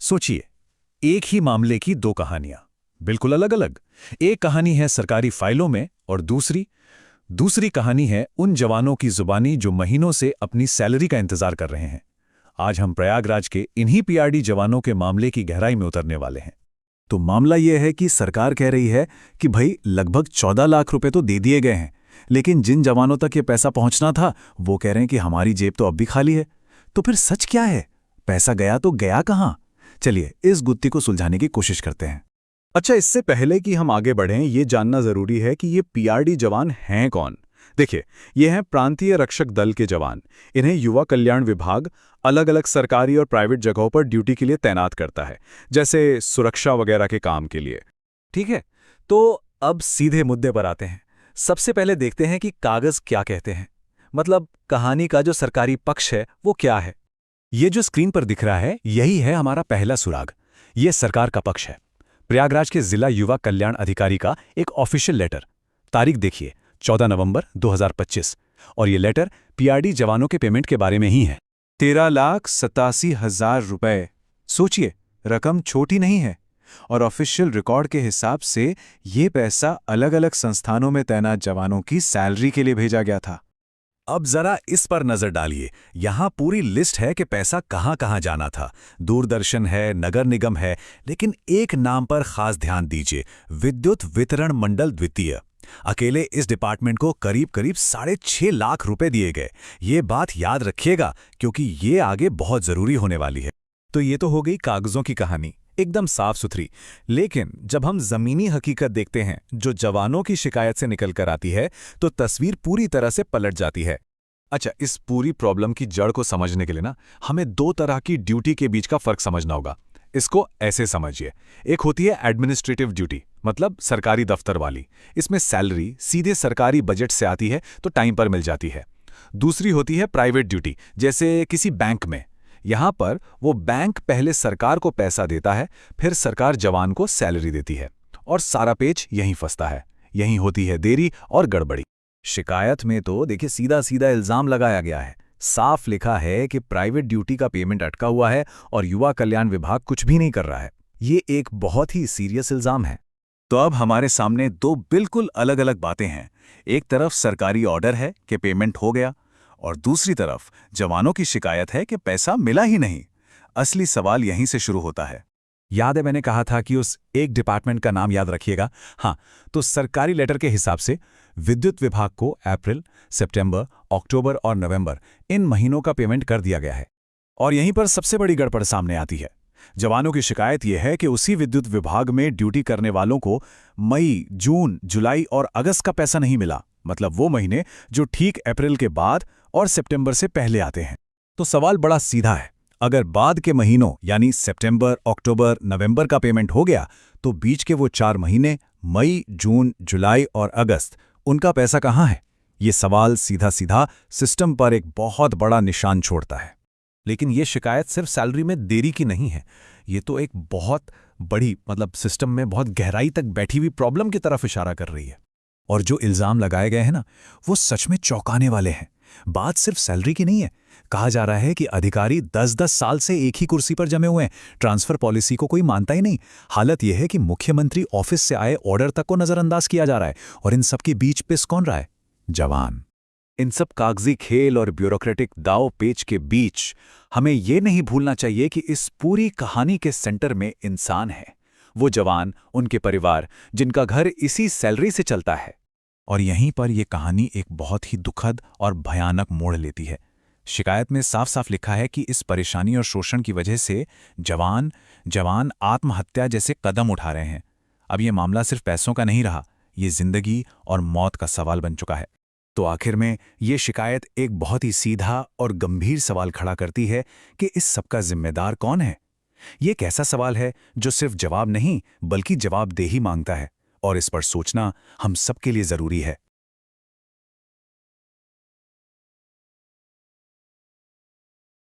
सोचिए, एक ही मामले की दो कहानियां, बिल्कुल अलग अलग। एक कहानी है सरकारी फाइलों में और दूसरी कहानी है उन जवानों की जुबानी जो महीनों से अपनी सैलरी का इंतजार कर रहे हैं। आज हम प्रयागराज के इन्हीं पीआरडी जवानों के मामले की गहराई में उतरने वाले हैं। तो मामला यह है कि सरकार कह रही है कि भाई लगभग 14 लाख रुपए तो दे दिए गए हैं, लेकिन जिन जवानों तक ये पैसा पहुंचना था वो कह रहे हैं कि हमारी जेब तो अब भी खाली है। तो फिर सच क्या है? पैसा गया तो गया कहां? चलिए इस गुत्थी को सुलझाने की कोशिश करते हैं। अच्छा, इससे पहले कि हम आगे बढ़ें, ये जानना जरूरी है कि ये पीआरडी जवान हैं कौन। देखिए, ये हैं प्रांतीय रक्षक दल के जवान। इन्हें युवा कल्याण विभाग अलग अलग सरकारी और प्राइवेट जगहों पर ड्यूटी के लिए तैनात करता है, जैसे सुरक्षा वगैरह के काम के लिए। ठीक है, तो अब सीधे मुद्दे पर आते हैं। सबसे पहले देखते हैं कि कागज क्या कहते हैं, मतलब कहानी का जो सरकारी पक्ष है वो क्या है। ये जो स्क्रीन पर दिख रहा है यही है हमारा पहला सुराग। ये सरकार का पक्ष है, प्रयागराज के जिला युवा कल्याण अधिकारी का एक ऑफिशियल लेटर। तारीख देखिए 14 नवंबर 2025, और ये लेटर पीआरडी जवानों के पेमेंट के बारे में ही है। 13,87,000 रुपए। सोचिए, रकम छोटी नहीं है। और ऑफिशियल रिकॉर्ड के हिसाब से ये पैसा अलग अलग संस्थानों में तैनात जवानों की सैलरी के लिए भेजा गया था। अब जरा इस पर नजर डालिए। यहां पूरी लिस्ट है कि पैसा कहां कहां जाना था। दूरदर्शन है, नगर निगम है, लेकिन एक नाम पर खास ध्यान दीजिए, विद्युत वितरण मंडल द्वितीय। अकेले इस डिपार्टमेंट को करीब करीब 6.5 लाख रुपए दिए गए। ये बात याद रखिएगा क्योंकि ये आगे बहुत जरूरी होने वाली है। तो ये तो हो गई कागजों की कहानी, एकदम साफ सुथरी। लेकिन जब हम जमीनी हकीकत देखते हैं जो जवानों की शिकायत से निकल कर आती है, तो तस्वीर पूरी तरह से पलट जाती है। अच्छा, इस पूरी प्रॉब्लम की जड़ को समझने के लिए ना हमें दो तरह की ड्यूटी के बीच का फर्क समझना होगा। इसको ऐसे समझिए, एक होती है एडमिनिस्ट्रेटिव ड्यूटी, मतलब सरकारी दफ्तर वाली। इसमें सैलरी सीधे सरकारी बजट से आती है तो टाइम पर मिल जाती है। दूसरी होती है प्राइवेट ड्यूटी, जैसे किसी बैंक में। यहां पर वो बैंक पहले सरकार को पैसा देता है, फिर सरकार जवान को सैलरी देती है, और सारा पेच यहीं फंसता है। यहीं होती है देरी और गड़बड़ी। शिकायत में तो देखिए सीधा सीधा इल्जाम लगाया गया है। साफ लिखा है कि प्राइवेट ड्यूटी का पेमेंट अटका हुआ है और युवा कल्याण विभाग कुछ भी नहीं कर रहा है। ये एक बहुत ही सीरियस इल्जाम है। तो अब हमारे सामने दो बिल्कुल अलग अलग बातें हैं। एक तरफ सरकारी ऑर्डर है कि पेमेंट हो गया, और दूसरी तरफ जवानों की शिकायत है कि पैसा मिला ही नहीं। असली सवाल यहीं से शुरू होता है। याद है मैंने कहा था कि उस एक डिपार्टमेंट का नाम याद रखिएगा। हाँ, तो सरकारी लेटर के हिसाब से विद्युत विभाग को अप्रैल, सितंबर, अक्टूबर और नवंबर इन महीनों का पेमेंट कर दिया गया है। और यहीं पर सबसे बड़ी गड़बड़ सामने आती है। जवानों की शिकायत यह है कि उसी विद्युत विभाग में ड्यूटी करने वालों को मई, जून, जुलाई और अगस्त का पैसा नहीं मिला, मतलब वो महीने जो ठीक अप्रैल के बाद और सितंबर से पहले आते हैं। तो सवाल बड़ा सीधा है, अगर बाद के महीनों यानी सितंबर, अक्टूबर, नवंबर का पेमेंट हो गया, तो बीच के वो 4 महीने मई, जून, जुलाई और अगस्त, उनका पैसा कहाँ है? ये सवाल सीधा सीधा सिस्टम पर एक बहुत बड़ा निशान छोड़ता है। लेकिन ये शिकायत सिर्फ सैलरी में देरी की नहीं है। ये तो एक बहुत बड़ी, मतलब सिस्टम में बहुत गहराई तक बैठी हुई प्रॉब्लम की तरफ इशारा कर रही है। और जो इल्जाम लगाए गए हैं ना, वो सच में चौंकाने वाले हैं। बात सिर्फ सैलरी की नहीं है। कहा जा रहा है कि अधिकारी 10-10 साल से एक ही कुर्सी पर जमे हुए हैं। ट्रांसफर पॉलिसी को कोई मानता ही नहीं। हालत यह है कि मुख्यमंत्री ऑफिस से आए ऑर्डर तक को नजरअंदाज किया जा रहा है। और इन सब के बीच पिस कौन रहा है? जवान। इन सब कागजी खेल और ब्यूरोक्रेटिक दाव पेच के बीच हमें यह नहीं भूलना चाहिए कि इस पूरी कहानी के सेंटर में इंसान है। वो जवान, उनके परिवार, जिनका घर इसी सैलरी से चलता है। और यहीं पर यह कहानी एक बहुत ही दुखद और भयानक मोड़ लेती है। शिकायत में साफ साफ लिखा है कि इस परेशानी और शोषण की वजह से जवान आत्महत्या जैसे कदम उठा रहे हैं। अब यह मामला सिर्फ पैसों का नहीं रहा, ये जिंदगी और मौत का सवाल बन चुका है। तो आखिर में ये शिकायत एक बहुत ही सीधा और गंभीर सवाल खड़ा करती है कि इस सबका जिम्मेदार कौन है? ये एक ऐसा सवाल है जो सिर्फ जवाब नहीं बल्कि जवाबदेही मांगता है, और इस पर सोचना हम सबके लिए जरूरी है।